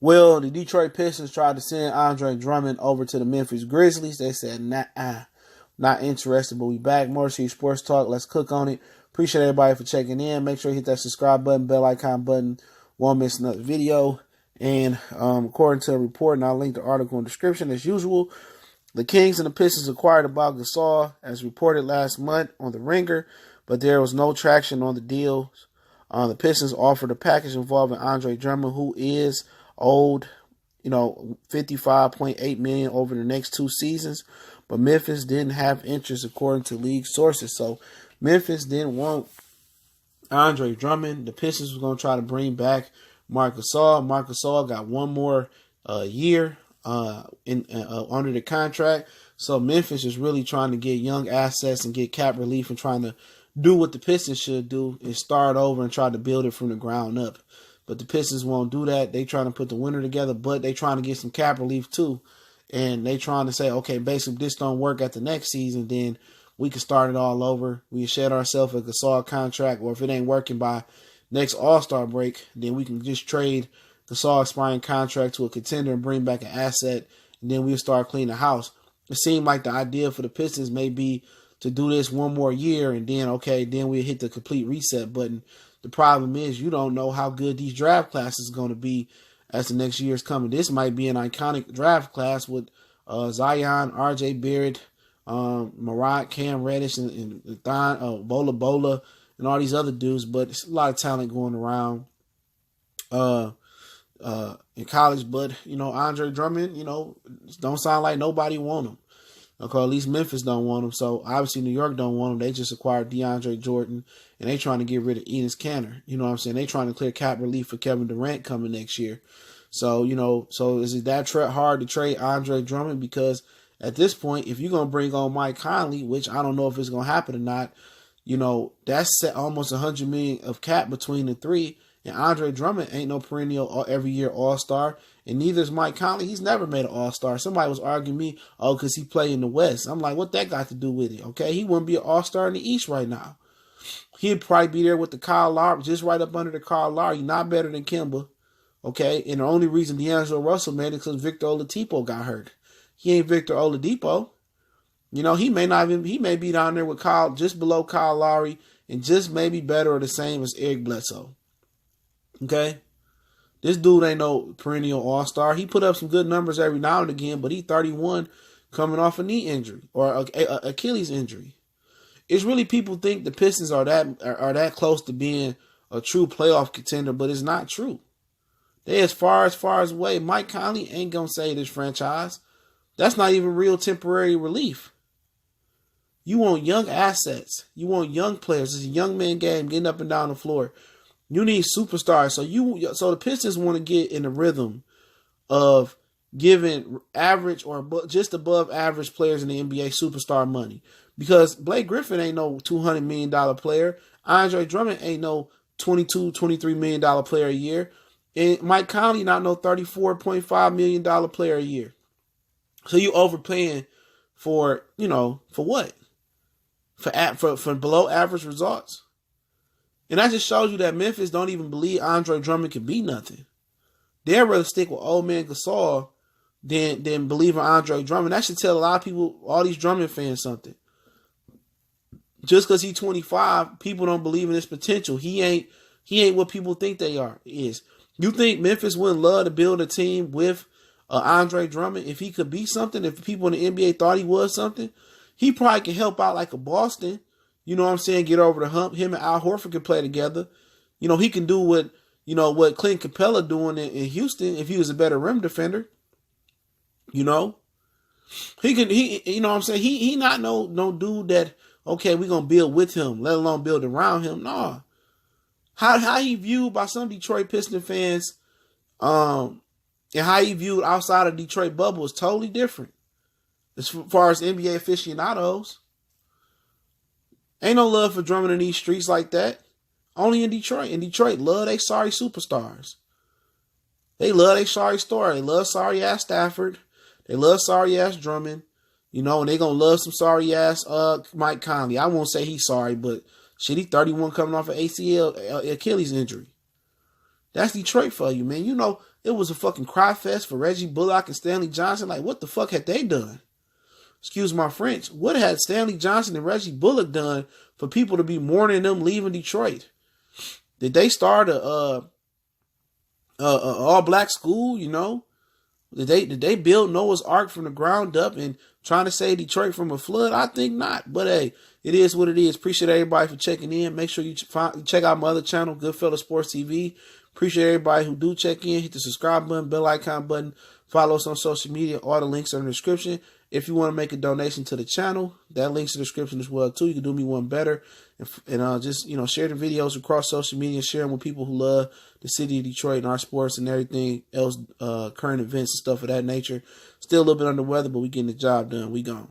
Well, the Detroit Pistons tried to send Andre Drummond over to the Memphis Grizzlies. They said, nah, not interested, but we back. More Sports Talk. Let's cook on it. Appreciate everybody for checking in. Make sure you hit that subscribe button, bell icon button. Won't miss another video. And according to a report, and I'll link the article in the description as usual, the Kings and the Pistons acquired about Gasol, as reported last month on The Ringer, but there was no traction on the deal. The Pistons offered a package involving Andre Drummond, who is owed, $55.8 million over the next 2 seasons, but Memphis didn't have interest according to league sources. So Memphis didn't want Andre Drummond. The Pistons was going to try to bring back Marc Gasol. Marc Gasol got one more year under the contract. So Memphis is really trying to get young assets and get cap relief and trying to do what the Pistons should do and start over and try to build it from the ground up. But the Pistons won't do that. They trying to put the winner together, but they trying to get some cap relief too. And they trying to say, okay, basically, if this don't work at the next season, then we can start it all over. We can shed ourselves a Gasol contract, or if it ain't working by next All-Star break, then we can just trade Gasol expiring contract to a contender and bring back an asset, and then we'll start cleaning the house. It seemed like the idea for the Pistons may be to do this one more year, and then, then we'll hit the complete reset button. The problem is you don't know how good these draft classes are going to be as the next year is coming. This might be an iconic draft class with Zion, R.J. Barrett, Marc, Cam Reddish, and Bola Bola, and all these other dudes. But it's a lot of talent going around in college. But, Andre Drummond, don't sound like nobody want him. Okay, at least Memphis don't want him. So obviously New York don't want him. They just acquired DeAndre Jordan, and they trying to get rid of Enes Kanter. You know what I'm saying? They trying to clear cap relief for Kevin Durant coming next year. So, is it that hard to trade Andre Drummond? Because at this point, if you're going to bring on Mike Conley, which I don't know if it's going to happen or not, that's set almost $100 million of cap between the three. And Andre Drummond ain't no perennial every year All-Star. And neither is Mike Conley. He's never made an All-Star. Somebody was arguing me, because he played in the West. I'm like, what that got to do with it? Okay, he wouldn't be an All-Star in the East right now. He'd probably be there with the Kyle Lowry, just right up under the Kyle Lowry. Not better than Kemba. Okay, and the only reason D'Angelo Russell made it because Victor Oladipo got hurt. He ain't Victor Oladipo. He may be down there with Kyle, just below Kyle Lowry, and just maybe better or the same as Eric Bledsoe. Okay? This dude ain't no perennial all-star. He put up some good numbers every now and again, but he 31 coming off a knee injury or a Achilles injury. It's really people think the Pistons are that close to being a true playoff contender, but it's not true. They as far as away. Mike Conley ain't going to save this franchise. That's not even real temporary relief. You want young assets. You want young players. It's a young man game getting up and down the floor. You need superstars. So the Pistons want to get in the rhythm of giving average or just above average players in the NBA superstar money. Because Blake Griffin ain't no $200 million player. Andre Drummond ain't no $22, $23 million player a year. And Mike Conley not no $34.5 million player a year. So you overpaying for what? For below average results? And that just shows you that Memphis don't even believe Andre Drummond can be nothing. They'd rather stick with old man Gasol than believe in Andre Drummond. That should tell a lot of people, all these Drummond fans, something. Just because he's 25, people don't believe in his potential. He ain't what people think they is. You think Memphis wouldn't love to build a team with Andre Drummond if he could be something? If people in the NBA thought he was something, he probably could help out like a Boston. You know what I'm saying? Get over the hump. Him and Al Horford can play together. He can do what Clint Capella doing in Houston if he was a better rim defender. He can, you know what I'm saying? He not no dude that, okay, we're going to build with him, let alone build around him. No. How he viewed by some Detroit Pistons fans, and how he viewed outside of Detroit bubble is totally different. As far as NBA aficionados. Ain't no love for Drummond in these streets like that. Only in Detroit. In Detroit, love they sorry superstars. They love they sorry story. They love sorry ass Stafford. They love sorry ass Drummond. And they gonna love some sorry ass Mike Conley. I won't say he's sorry, but shit, he 31 coming off an ACL Achilles injury. That's Detroit for you, man. You know, it was a fucking cry fest for Reggie Bullock and Stanley Johnson. Like, what the fuck had they done? Excuse my French. What had Stanley Johnson and Reggie Bullock done for people to be mourning them leaving Detroit? Did they start a all black school? You know, did they build Noah's Ark from the ground up and trying to save Detroit from a flood? I think not. But hey, it is what it is. Appreciate everybody for checking in. Make sure you check out my other channel, Goodfellas Sports TV. Appreciate everybody who do check in. Hit the subscribe button, bell icon button. Follow us on social media. All the links are in the description. If you want to make a donation to the channel, that link's in the description as well too. You can do me one better, and just share the videos across social media, share them with people who love the city of Detroit and our sports and everything else, current events and stuff of that nature. Still a little bit under the weather, but we getting the job done. We gone.